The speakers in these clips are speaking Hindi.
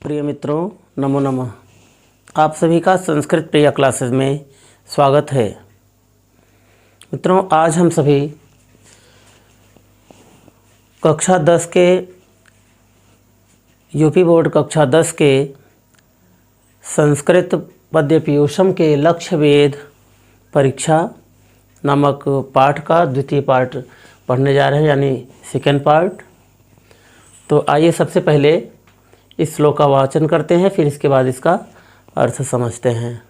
प्रिय मित्रों, नमो नमः। आप सभी का संस्कृत प्रिय क्लासेस में स्वागत है। मित्रों, आज हम सभी कक्षा 10 के यूपी बोर्ड कक्षा 10 के संस्कृत पद्य पीयूषम के लक्ष्य वेद परीक्षा नामक पाठ का द्वितीय पाठ पढ़ने जा रहे हैं, यानी सेकेंड पार्ट। तो आइए सबसे पहले इस श्लोक का वाचन करते हैं, फिर इसके बाद इसका अर्थ समझते हैं।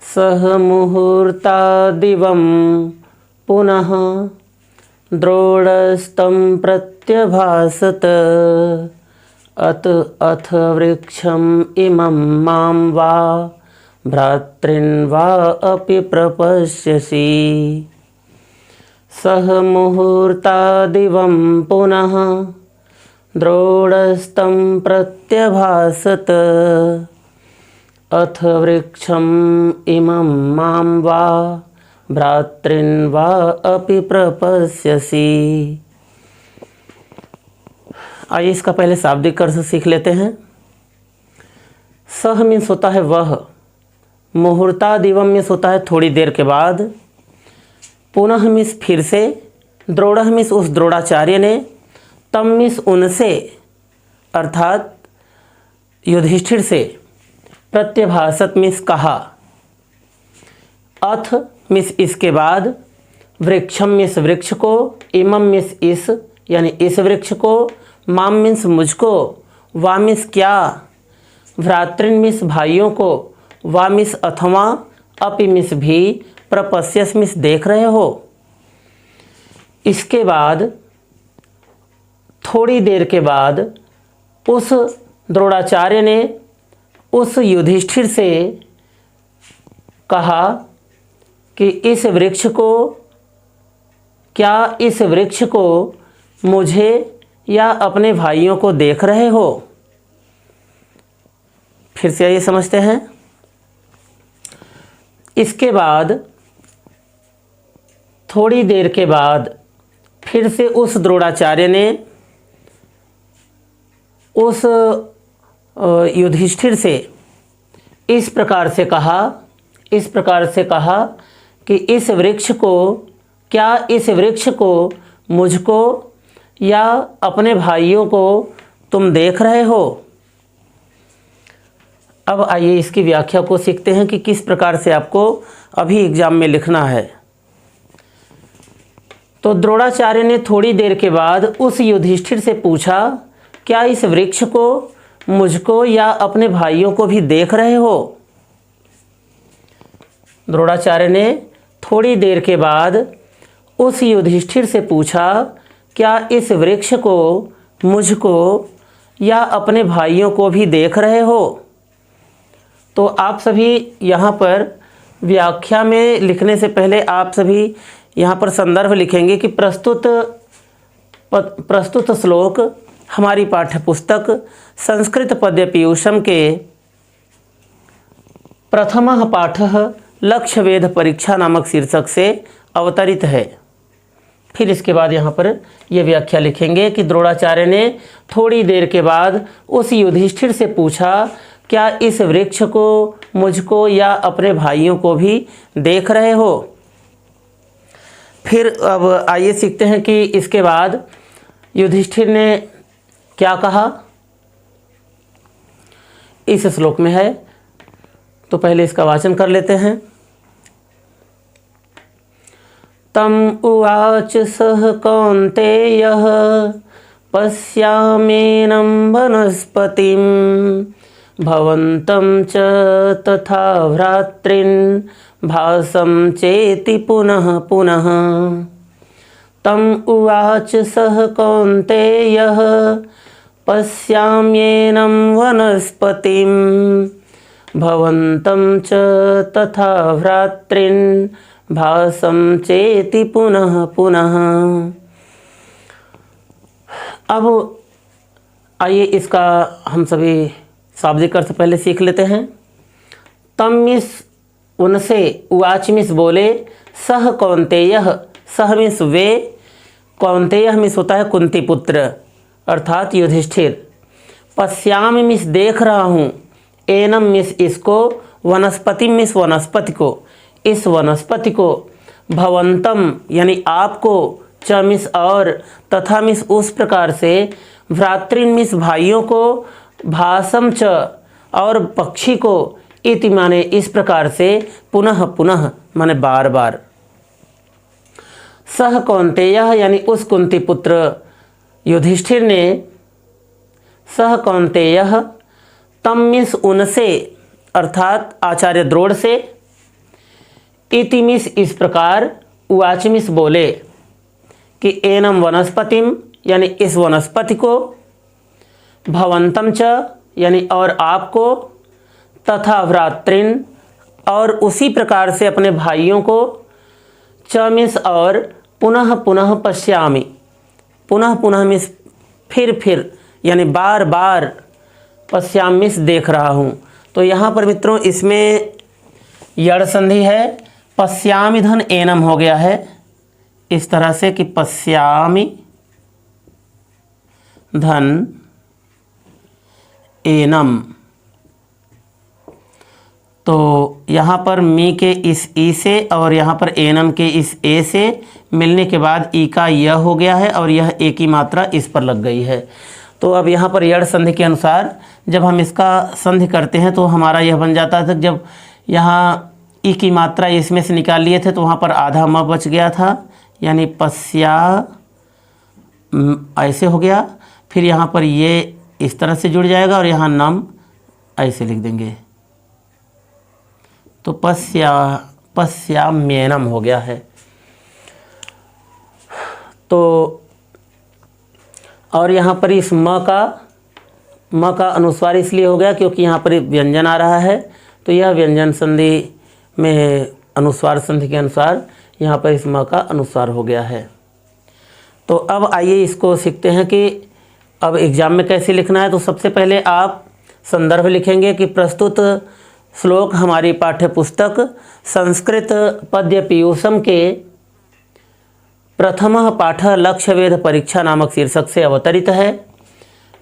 सह मुहूर्ता दिवं पुनः द्रोणस्तं प्रत्यभासत अथ वृक्षम् इमं मां वा भ्रातॄन् वा अपि प्रपश्यसि। सह मुहूर्ता दिवं पुनः द्रोणस्तं प्रत्यभासत अथ वृक्षम् इमं मां वा भ्रातॄन् वा अपि प्रपश्यसि। आइए इसका पहले शाब्दिक अर्थ सीख लेते हैं। सह मीन्स होता है वह, मुहूर्ता दिवम मीन्स होता है थोड़ी देर के बाद, पुनः मीन्स फिर से, द्रोण मीन्स उस द्रोणाचार्य ने, तम मीन्स उनसे अर्थात युधिष्ठिर से, प्रत्यभासत मीन्स कहा, अथ मीन्स इसके बाद, वृक्षम मीन्स वृक्ष को, इमम मीन्स इस यानी इस वृक्ष को, माम मीन्स मुझको, वा मीन्स क्या, भ्रातृन मीन्स भाइयों को, वा मीन्स अथवा, अपि मीन्स भी, प्रपश्यस मीन्स देख रहे हो। इसके बाद थोड़ी देर के बाद उस द्रोणाचार्य ने उस युधिष्ठिर से कहा कि इस वृक्ष को, क्या इस वृक्ष को मुझे या अपने भाइयों को देख रहे हो। फिर से आइए समझते हैं। इसके बाद थोड़ी देर के बाद फिर से उस द्रोणाचार्य ने उस युधिष्ठिर से इस प्रकार से कहा कि इस वृक्ष को, क्या इस वृक्ष को मुझको या अपने भाइयों को तुम देख रहे हो। अब आइए इसकी व्याख्या को सीखते हैं कि किस प्रकार से आपको अभी एग्जाम में लिखना है। तो द्रोणाचार्य ने थोड़ी देर के बाद उस युधिष्ठिर से पूछा, क्या इस वृक्ष को मुझको या अपने भाइयों को भी देख रहे हो। द्रोणाचार्य ने थोड़ी देर के बाद उस युधिष्ठिर से पूछा, क्या इस वृक्ष को मुझको या अपने भाइयों को भी देख रहे हो। तो आप सभी यहाँ पर व्याख्या में लिखने से पहले आप सभी यहाँ पर संदर्भ लिखेंगे कि प्रस्तुत श्लोक हमारी पाठ्यपुस्तक संस्कृत पद्य पीयूषम के प्रथमः पाठः लक्ष्य वेद परीक्षा नामक शीर्षक से अवतरित है। फिर इसके बाद यहाँ पर यह व्याख्या लिखेंगे कि द्रोणाचार्य ने थोड़ी देर के बाद उस युधिष्ठिर से पूछा, क्या इस वृक्ष को मुझको या अपने भाइयों को भी देख रहे हो। फिर अब आइए सीखते हैं कि इसके बाद युधिष्ठिर ने क्या कहा, इस श्लोक में है। तो पहले इसका वाचन कर लेते हैं। तम उवाच सह कौन्तेयः पश्याम्येनं वनस्पतिं भवन्तं च तथा भ्रातॄन् भासं चेति पुनः पुनः। तम उवाच सह कौन्तेयः पश्याम्येनं वनस्पतिं भवन्तं च तथा भ्रातॄन् भासं चेति पुनः पुनः। अब आइए इसका हम सभी शाब्दिक अर्थ पहले सीख लेते हैं। तम मिस उनसे, उवाच मिस बोले, सह कौन्तेयः, सह मिस वे, कौन्तेयः मिस होता है कुंती पुत्र अर्थात युधिष्ठिर। पश्यामि मिस देख रहा हूँ, एनम मिस इसको, वनस्पति मिस वनस्पति को, इस वनस्पति को, भवंतम यानी आपको, च मिस और, तथा मिस उस प्रकार से, भ्रातृन मिस भाइयों को, भासम च और पक्षी को, इति माने इस प्रकार से, पुनः पुनः माने बार बार। सह कौन्तेय यानी उस कुंती पुत्र युधिष्ठिर ने, सह कौन्तेय तम मिस उनसे अर्थात आचार्य द्रोण से, इति मिस इस प्रकार, उवाच मिस बोले कि एनम वनस्पतिम यानी इस वनस्पति को, भवंतम च यानी और आपको, तथा भ्रातृन और उसी प्रकार से अपने भाइयों को, च मिस और, पुनः पुनः पश्यामि, पुनः पुनः मिस फिर यानी बार बार, पश्यामि मिस देख रहा हूँ। तो यहाँ पर मित्रों इसमें यड़ संधि है, पश्यामि धन एनम हो गया है इस तरह से कि पश्यामि धन एनम। तो यहाँ पर मी के इस ई से और यहाँ पर एनम के इस ए से मिलने के बाद ई का यह हो गया है और यह ए की मात्रा इस पर लग गई है। तो अब यहाँ पर यड़ संधि के अनुसार जब हम इसका संधि करते हैं तो हमारा यह बन जाता था, जब यहाँ ई की मात्रा इसमें से निकाल लिए थे तो वहाँ पर आधा म बच गया था, यानी पश्या ऐसे हो गया। फिर यहाँ पर ये इस तरह से जुड़ जाएगा और यहाँ नम ऐसे लिख देंगे, तो पश्याम्येनम हो गया है। तो और यहाँ पर इस म का अनुस्वार इसलिए हो गया क्योंकि यहाँ पर व्यंजन आ रहा है, तो यह व्यंजन संधि में अनुस्वार संधि के अनुसार यहाँ पर इस म का अनुस्वार हो गया है। तो अब आइए इसको सीखते हैं कि अब एग्जाम में कैसे लिखना है। तो सबसे पहले आप संदर्भ लिखेंगे कि प्रस्तुत श्लोक हमारी पाठ्य पुस्तक संस्कृत पद्य पीयूषम के प्रथम पाठ लक्ष्य वेद परीक्षा नामक शीर्षक से अवतरित है।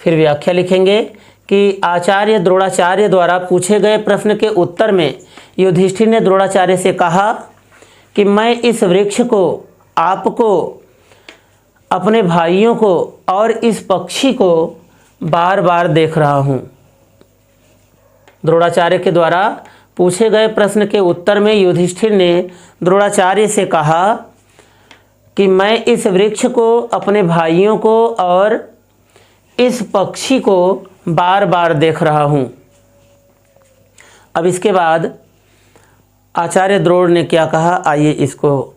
फिर व्याख्या लिखेंगे कि आचार्य द्रोणाचार्य द्वारा पूछे गए प्रश्न के उत्तर में युधिष्ठिर ने द्रोणाचार्य से कहा कि मैं इस वृक्ष को, आपको, अपने भाइयों को और इस पक्षी को बार बार देख रहा हूँ। द्रोणाचार्य के द्वारा पूछे गए प्रश्न के उत्तर में युधिष्ठिर ने द्रोणाचार्य से कहा कि मैं इस वृक्ष को, अपने भाइयों को और इस पक्षी को बार बार देख रहा हूँ। अब इसके बाद आचार्य द्रोण ने क्या कहा, आइए इसको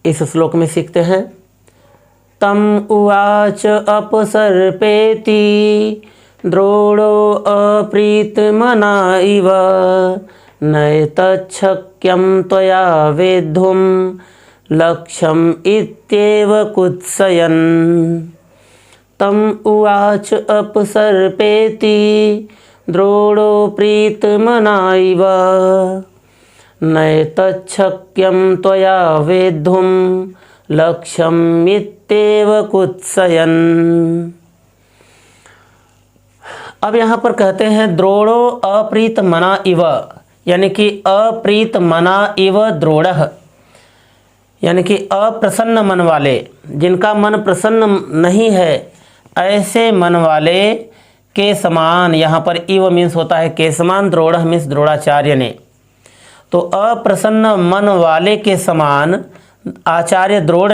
इस श्लोक में सीखते हैं। तम उवाच अपसर्पेति द्रोणो अप्रीतमना इव नैतच्छक्यं त्वया वेद्धुं लक्ष्यम् इत्येव कुत्सयन्। तम उवाच अपसर्पेति द्रोणो प्रीतमना इव नैतच्छक्यं त्वया वेद्धुं लक्ष्यम् इत्येव कुत्सयन्। अब यहाँ पर कहते हैं द्रोणो अप्रीत मना इव, यानी कि अप्रीत मना इव द्रोणः, यानी कि अप्रसन्न मन वाले, जिनका मन प्रसन्न नहीं है, ऐसे मन वाले के समान। यहाँ पर इव मीन्स होता है के समान, द्रोणः मीन्स द्रोणाचार्य ने। तो अप्रसन्न मन वाले के समान आचार्य द्रोण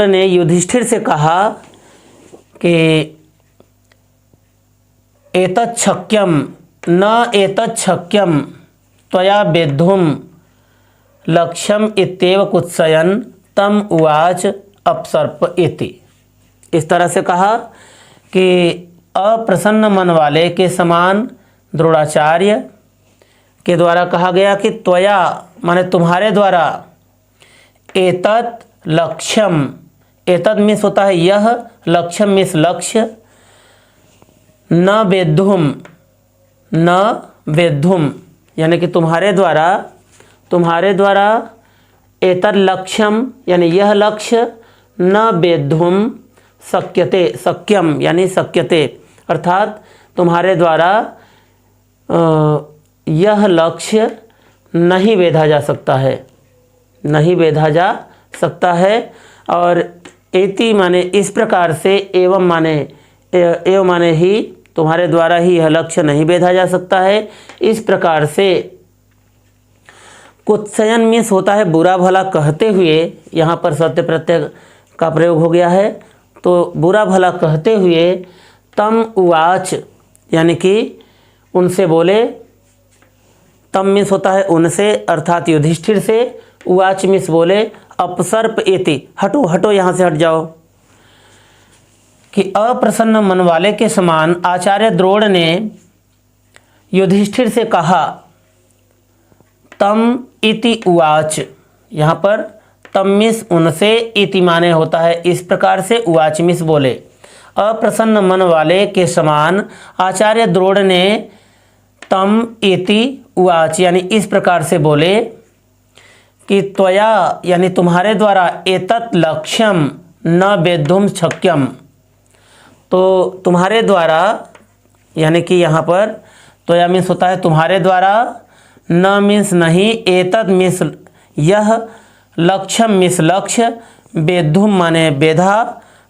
ने युधिष्ठिर से कहा कि एतच्छक्यम न एतच्छक्यम त्वया वेद्धुं लक्ष्यम इत्येव कुत्सयन् तम उवाच अपसर्प इति। इस तरह से कहा कि अप्रसन्न मन वाले के समान द्रोणाचार्य के द्वारा कहा गया कि त्वया माने तुम्हारे द्वारा, एतत् लक्ष्यम, एतत् मीन्स होता है यह, लक्ष्यम मीन्स लक्ष्य, न वेद्धुम यानी कि तुम्हारे द्वारा एतत् लक्ष्यम यानी यह लक्ष्य, न वेद्धुम शक्यते, शक्यम यानी शक्यते, अर्थात तुम्हारे द्वारा यह लक्ष्य नहीं वेधा जा सकता है, नहीं वेधा जा सकता है। और एति माने इस प्रकार से, एवं माने ही, तुम्हारे द्वारा ही यह लक्ष्य नहीं वेधा जा सकता है। इस प्रकार से कुत्सयन मीन्स होता है बुरा भला कहते हुए, यहाँ पर सत्य प्रत्यय का प्रयोग हो गया है, तो बुरा भला कहते हुए तम उवाच यानी कि उनसे बोले, तम मीन्स होता है उनसे अर्थात युधिष्ठिर से, उवाच मीन्स बोले अपसर्प एति, हटो हटो यहाँ से हट जाओ। कि अप्रसन्न मन वाले के समान आचार्य द्रोण ने युधिष्ठिर से कहा, तम इति उवाच, यहाँ पर तम मिस उनसे, इति माने होता है इस प्रकार से, उवाच मिस बोले। अप्रसन्न मन वाले के समान आचार्य द्रोण ने तम इति उवाच यानी इस प्रकार से बोले कि त्वया यानी तुम्हारे द्वारा एतत् लक्ष्यम न वेद्धुम शक्यम, तो तुम्हारे द्वारा यानी कि यहाँ पर त्वया मीन्स होता है तुम्हारे द्वारा, न मीन्स नहीं, एतत् मीन्स यह, लक्ष्यम मीन्स लक्ष्य, वेद्धुम माने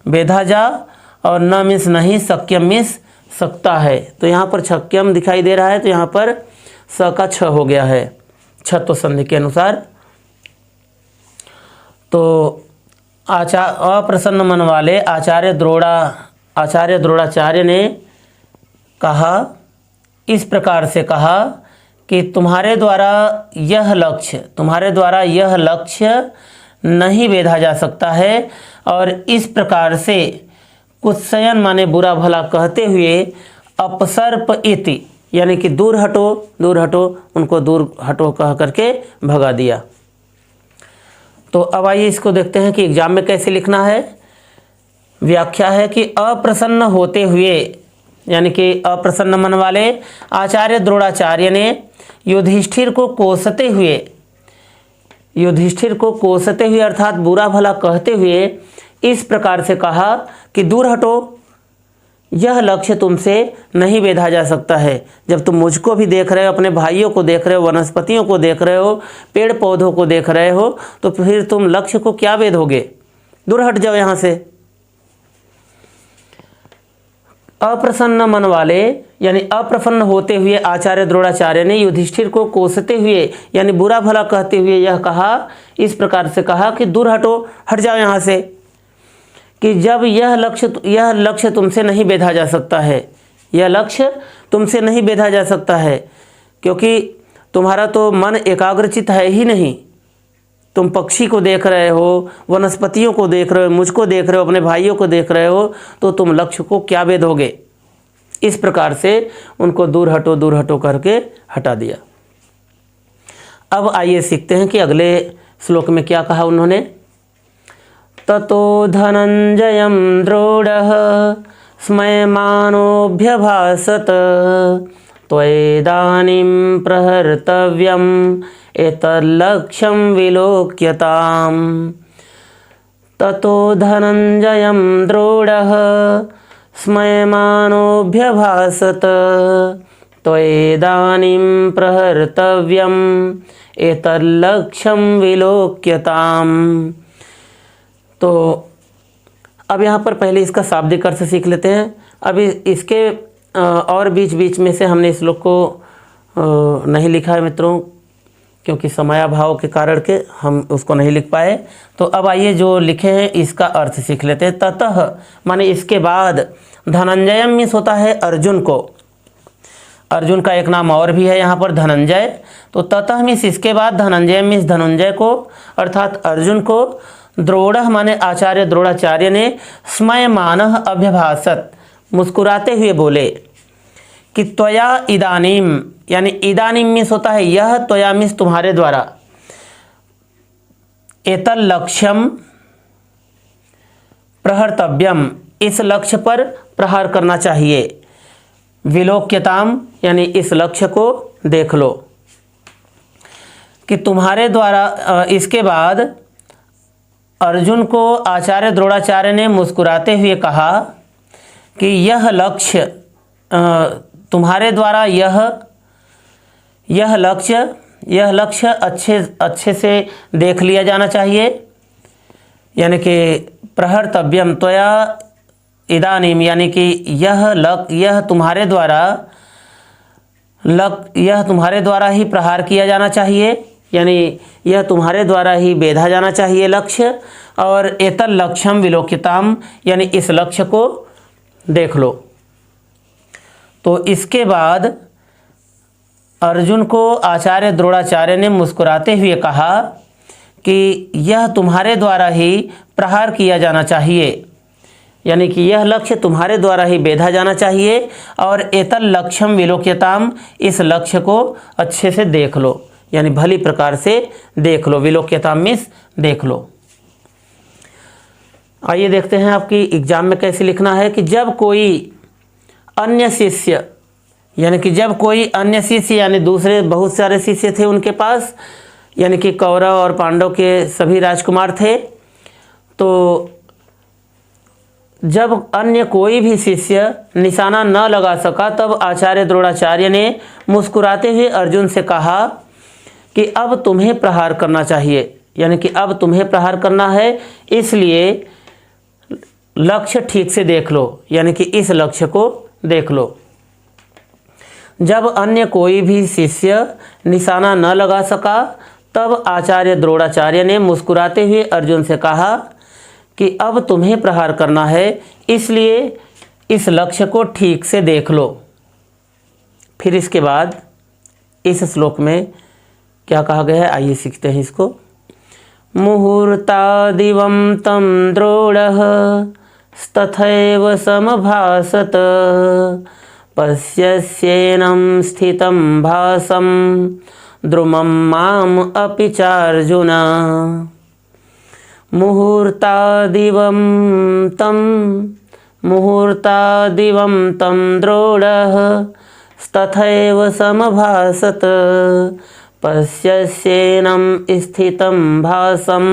वेधा जा, और न मीन्स नहीं, शक्यम मीन्स सकता है। तो यहाँ पर शक्यम दिखाई दे रहा है, तो यहाँ पर स का छ हो गया है छत्व संधि के अनुसार। तो अप्रसन्न मन वाले आचार्य द्रोणाचार्य ने कहा, इस प्रकार से कहा कि तुम्हारे द्वारा यह लक्ष्य नहीं वेधा जा सकता है। और इस प्रकार से कुत्सयन माने बुरा भला कहते हुए अपसर्प इति यानी कि दूर हटो, उनको दूर हटो कह करके भगा दिया। तो अब आइए इसको देखते हैं कि एग्जाम में कैसे लिखना है। व्याख्या है कि अप्रसन्न होते हुए यानी कि अप्रसन्न मन वाले आचार्य द्रोणाचार्य ने युधिष्ठिर को कोसते हुए अर्थात बुरा भला कहते हुए इस प्रकार से कहा कि दूर हटो, यह लक्ष्य तुमसे नहीं वेधा जा सकता है। जब तुम मुझको भी देख रहे हो, अपने भाइयों को देख रहे हो, वनस्पतियों को देख रहे हो, पेड़ पौधों को देख रहे हो, तो फिर तुम लक्ष्य को क्या वेधोगे? दूर हट जाओ यहाँ से। अप्रसन्न मन वाले यानी अप्रसन्न होते हुए आचार्य द्रोणाचार्य ने युधिष्ठिर को कोसते हुए यानी बुरा भला कहते हुए यह कहा, इस प्रकार से कहा कि दूर हटो, हट जाओ यहाँ से, कि जब यह लक्ष्य तुमसे नहीं वेधा जा सकता है, यह लक्ष्य तुमसे नहीं वेधा जा सकता है, क्योंकि तुम्हारा तो मन एकाग्रचित है ही नहीं। तुम पक्षी को देख रहे हो, वनस्पतियों को देख रहे हो, मुझको देख रहे हो, अपने भाइयों को देख रहे हो, तो तुम लक्ष्य को क्या वेधोगे? इस प्रकार से उनको दूर हटो करके हटा दिया। अब आइए सीखते हैं कि अगले श्लोक में क्या कहा उन्होंने। ततो धनंजयं द्रोणः स्मयमानोऽभ्यभाषत त्वयेदानीं प्रहर्तव्यम् एतल्लक्ष्यं विलोक्यताम्। ततो धनंजयं द्रोणः स्मयमानोऽभ्यभाषत त्वयेदानीं प्रहर्तव्यम् एतल्लक्ष्यं विलोक्यताम्। तो अब यहाँ पर पहले इसका शाब्दिक अर्थ सीख लेते हैं। अभी इसके और बीच में से हमने इस श्लोक को नहीं लिखा है मित्रों, क्योंकि समयाभाव के कारण के हम उसको नहीं लिख पाए। तो अब आइए जो लिखे हैं इसका अर्थ सीख लेते हैं। ततः माने इसके बाद, धनंजयम मीन्स होता है अर्जुन को, अर्जुन का एक नाम और भी है यहाँ पर धनंजय। तो ततः मीन्स इसके बाद, धनंजय मीन्स धनुंजय को अर्थात अर्जुन को, द्रोण माने आचार्य द्रोणाचार्य ने स्मयमानः अभ्यभाषत मुस्कुराते हुए बोले कि त्वया इदानीम यानी इदानीम मीन्स होता है यह, त्वया मीन्स तुम्हारे द्वारा, एतल लक्ष्यम प्रहर्तव्यम इस लक्ष्य पर प्रहार करना चाहिए, विलोक्यताम यानी इस लक्ष्य को देख लो, कि तुम्हारे द्वारा इसके बाद अर्जुन को आचार्य द्रोणाचार्य ने मुस्कुराते हुए कहा कि यह लक्ष्य तुम्हारे द्वारा यह लक्ष्य अच्छे से देख लिया जाना चाहिए। यानी कि प्रहर्तव्यम त्वया इदानीम, यानी कि यह तुम्हारे द्वारा ही प्रहार किया जाना चाहिए, यानी यह तुम्हारे द्वारा ही बेधा जाना चाहिए लक्ष्य। और एतल लक्ष्यम विलोक्यताम, यानी इस लक्ष्य को देख लो। तो इसके बाद अर्जुन को आचार्य द्रोणाचार्य ने मुस्कुराते हुए कहा कि यह तुम्हारे द्वारा ही प्रहार किया जाना चाहिए, यानी कि यह लक्ष्य तुम्हारे द्वारा ही बेधा जाना चाहिए। और एतल लक्ष्यम विलोक्यताम, इस लक्ष्य को अच्छे से देख लो, यानी भली प्रकार से देख लो। विलोक्यताम मीन्स देख लो। आइए देखते हैं आपकी एग्जाम में कैसे लिखना है कि जब कोई अन्य शिष्य, यानी कि जब कोई अन्य शिष्य, यानी दूसरे बहुत सारे शिष्य थे उनके पास, यानी कि कौरव और पांडव के सभी राजकुमार थे। तो जब अन्य कोई भी शिष्य निशाना न लगा सका, तब आचार्य द्रोणाचार्य ने मुस्कुराते हुए अर्जुन से कहा कि अब तुम्हें प्रहार करना चाहिए, यानी कि अब तुम्हें प्रहार करना है, इसलिए लक्ष्य ठीक से देख लो, यानी कि इस लक्ष्य को देख लो। जब अन्य कोई भी शिष्य निशाना न लगा सका, तब आचार्य द्रोणाचार्य ने मुस्कुराते हुए अर्जुन से कहा कि अब तुम्हें प्रहार करना है, इसलिए इस लक्ष्य को ठीक से देख लो। फिर इसके बाद इस श्लोक में क्या कहा गया है, आइए सीखते हैं इसको। मुहूर्तादिवं तं द्रोणः तथैव समभासत, पश्यस्येनं स्थितं भासं द्रुमं माम अपि चार्जुन। मुहूर्तादिवं तं द्रोणः तथैव समभासत, पश्यस्येनं स्थितं भासं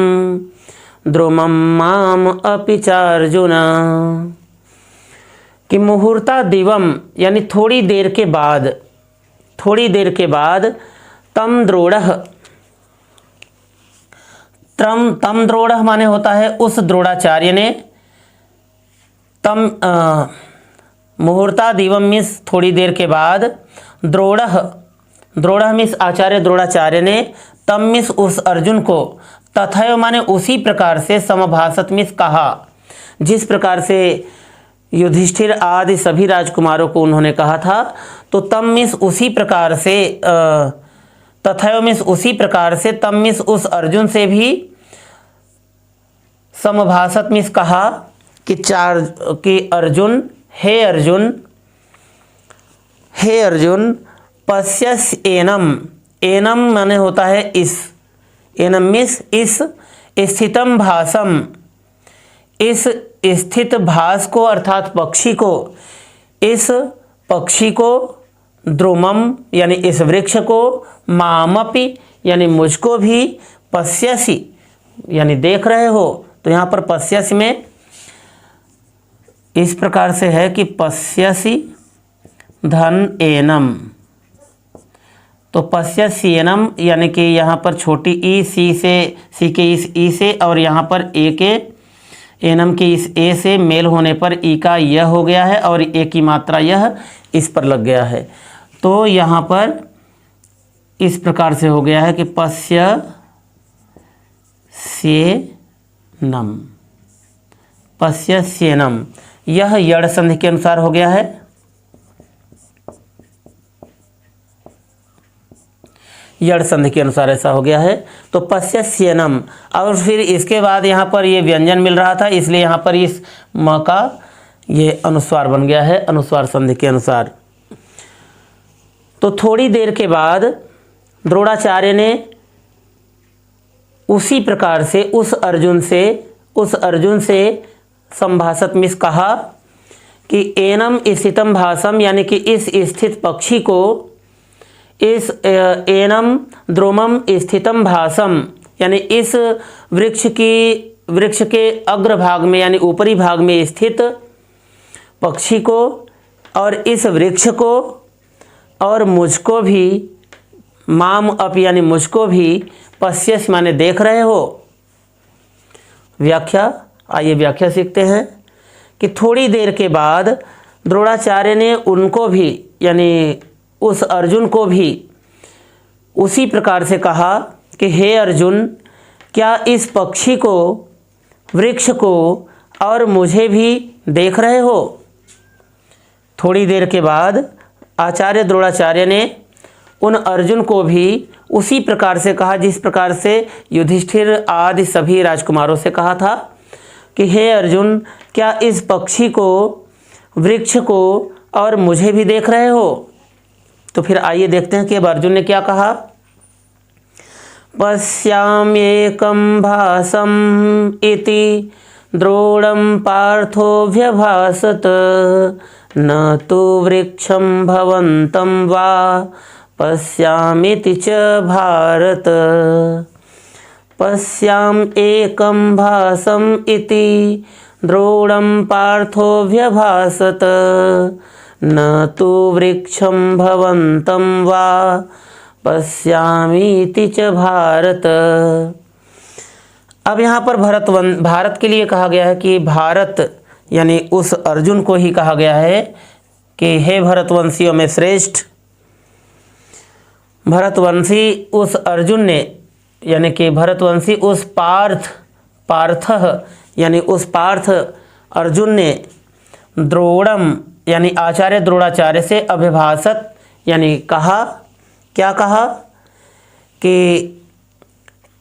द्रुमं माम अपि चार्जुन। कि मुहूर्ता दिवम, यानी थोड़ी देर के बाद तम द्रोणः, तम द्रोणः माने होता है उस द्रोणाचार्य ने, मुहूर्ता दिवम मीन्स थोड़ी देर के बाद, द्रोणः मीन्स आचार्य द्रोणाचार्य ने, तम मीन्स उस अर्जुन को, तथैव माने उसी प्रकार से, समभासत मीन्स कहा, जिस प्रकार से युधिष्ठिर आदि सभी राजकुमारों को उन्होंने कहा था। तो तम मीन्स उसी प्रकार से, तथैव मीन्स उसी प्रकार से, तम मीन्स उस अर्जुन से भी, समभासत मीन्स कहा कि अर्जुन, हे अर्जुन, पश्यस एनम, एनम माने होता है इस, एनम मीन्स इस, स्थितम भासम, इस स्थित भास को अर्थात पक्षी को, इस पक्षी को, द्रुमम यानी इस वृक्ष को, मामपि यानी मुझको भी, पश्यसि यानी देख रहे हो। तो यहाँ पर पश्यसि में इस प्रकार से है कि पश्यसि धन एनम, तो पश्यस्येनम यानी कि यहाँ पर छोटी ई, सी के इस ई से, और यहाँ पर ए के, एनम के इस ए से मेल होने पर ई का यह हो गया है, और ए की मात्रा यह इस पर लग गया है। तो यहाँ पर इस प्रकार से हो गया है कि पश्यस्येनम, यह यड़ संधि के अनुसार हो गया है। यड़ संधि के अनुसार ऐसा हो गया है। तो पश्यस्येनम, और फिर इसके बाद यहाँ पर ये व्यंजन मिल रहा था, इसलिए यहाँ पर इस म का ये अनुस्वार बन गया है, अनुस्वार संधि के अनुसार। तो थोड़ी देर के बाद द्रोणाचार्य ने उसी प्रकार से उस अर्जुन से संभाषत मिस कहा कि एनम स्थितम भासम, यानी कि इस स्थित पक्षी को, इस एनम द्रुमम स्थितम भासम, यानी इस वृक्ष की वृक्ष के अग्रभाग में यानी ऊपरी भाग में स्थित पक्षी को और इस वृक्ष को और मुझको भी माम अप यानी मुझको भी पश्यस माने देख रहे हो। व्याख्या, आइए व्याख्या सीखते हैं कि थोड़ी देर के बाद द्रोणाचार्य ने उनको भी यानी उस अर्जुन को भी उसी प्रकार से कहा कि हे अर्जुन, क्या इस पक्षी को, वृक्ष को और मुझे भी देख रहे हो। थोड़ी देर के बाद आचार्य द्रोणाचार्य ने उन अर्जुन को भी उसी प्रकार से कहा जिस प्रकार से युधिष्ठिर आदि सभी राजकुमारों से कहा था कि हे अर्जुन, क्या इस पक्षी को, वृक्ष को और मुझे भी देख रहे हो। तो फिर आइए देखते हैं कि अब अर्जुन ने क्या कहा। पश्याम्येकं भासम् इति द्रोणं पार्थोऽभ्यभासत न तु वृक्षं भवन्तं वा पश्यामीति च भारत। पश्याम एकं भासम् इति द्रोणं पार्थोऽभ्यभासत न तु वृक्षं भवन्तं वा पश्यामीति च भारत। अब यहाँ पर भारत के लिए कहा गया है कि भारत यानी उस अर्जुन को ही कहा गया है कि हे भरतवंशियों में श्रेष्ठ। भरतवंशी उस अर्जुन ने यानी कि भरतवंशी उस पार्थ यानी उस पार्थ अर्जुन ने द्रोणम यानी आचार्य द्रोणाचार्य से अभिभाषत यानी कहा, क्या कहा कि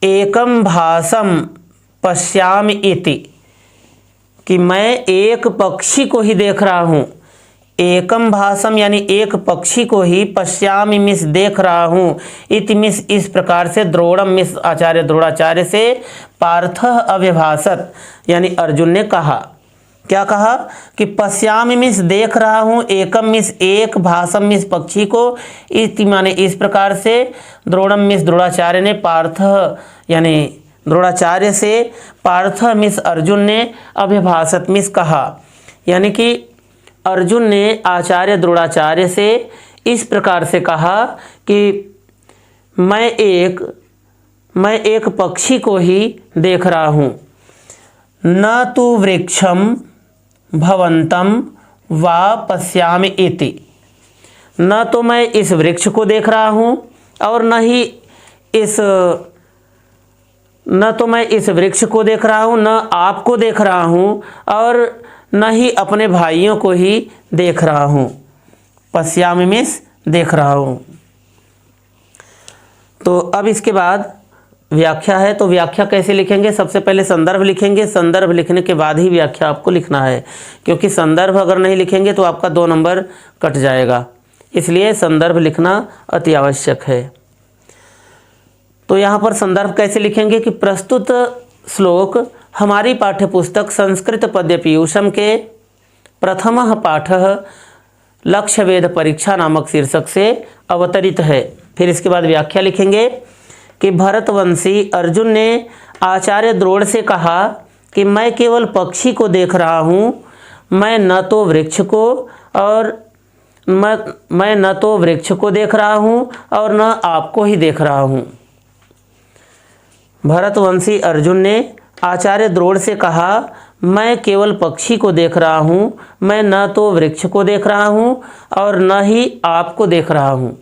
एकम भासम पश्यामि इति, कि मैं एक पक्षी को ही देख रहा हूँ। एकम भासम यानी एक पक्षी को ही, पश्यामि मिस देख रहा हूँ, इति मिस इस प्रकार से, द्रोणम मिस आचार्य द्रोणाचार्य से, पार्थ अव्यभासत यानी अर्जुन ने कहा। क्या कहा कि पश्यामि मिस देख रहा हूँ, एकम मिस एक, भासम मिस पक्षी को, इति माने इस प्रकार से, द्रोणम मिस द्रोणाचार्य ने, पार्थ यानी द्रोणाचार्य से, पार्थ मिस अर्जुन ने, अभिभाषत मिस कहा। यानी कि अर्जुन ने आचार्य द्रोणाचार्य से इस प्रकार से कहा कि मैं एक पक्षी को ही देख रहा हूँ। न तो वृक्षम भवंतम वा पश्यामि इति, न तो मैं इस वृक्ष को देख रहा हूँ और न तो मैं इस वृक्ष को देख रहा हूँ, न आपको देख रहा हूँ और न ही अपने भाइयों को ही देख रहा हूँ। पश्यामि मिस देख रहा हूँ। तो अब इसके बाद व्याख्या है। तो व्याख्या कैसे लिखेंगे? सबसे पहले संदर्भ लिखेंगे। संदर्भ लिखने के बाद ही व्याख्या आपको लिखना है, क्योंकि संदर्भ अगर नहीं लिखेंगे तो आपका 2 नंबर कट जाएगा। इसलिए संदर्भ लिखना अति आवश्यक है। तो यहाँ पर संदर्भ कैसे लिखेंगे कि प्रस्तुत श्लोक हमारी पाठ्यपुस्तक संस्कृत पद्य पीयूषम के प्रथम पाठ लक्ष्य वेद परीक्षा नामक शीर्षक से अवतरित है। फिर इसके बाद व्याख्या लिखेंगे कि भरतवंशी अर्जुन ने आचार्य द्रोण से कहा कि मैं केवल पक्षी को देख रहा हूँ, मैं न तो वृक्ष को देख रहा हूँ और न आपको ही देख रहा हूँ। भरतवंशी अर्जुन ने आचार्य द्रोण से कहा मैं केवल पक्षी को देख रहा हूँ, मैं न तो वृक्ष को देख रहा हूँ और न ही आपको देख रहा हूँ।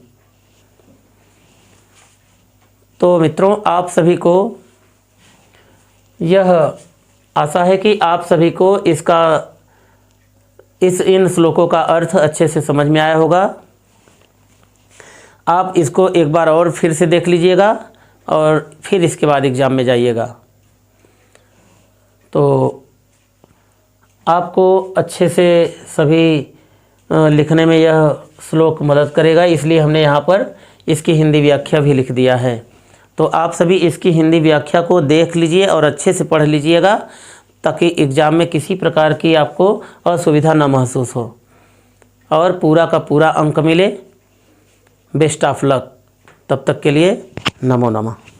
तो मित्रों, आप सभी को यह आशा है कि आप सभी को इन श्लोकों का अर्थ अच्छे से समझ में आया होगा। आप इसको एक बार और फिर से देख लीजिएगा और फिर इसके बाद एग्ज़ाम में जाइएगा, तो आपको अच्छे से सभी लिखने में यह श्लोक मदद करेगा। इसलिए हमने यहाँ पर इसकी हिंदी व्याख्या भी लिख दिया है। तो आप सभी इसकी हिंदी व्याख्या को देख लीजिए और अच्छे से पढ़ लीजिएगा, ताकि एग्ज़ाम में किसी प्रकार की आपको असुविधा न महसूस हो और पूरा का पूरा अंक मिले। Best of luck. तब तक के लिए नमो नमः।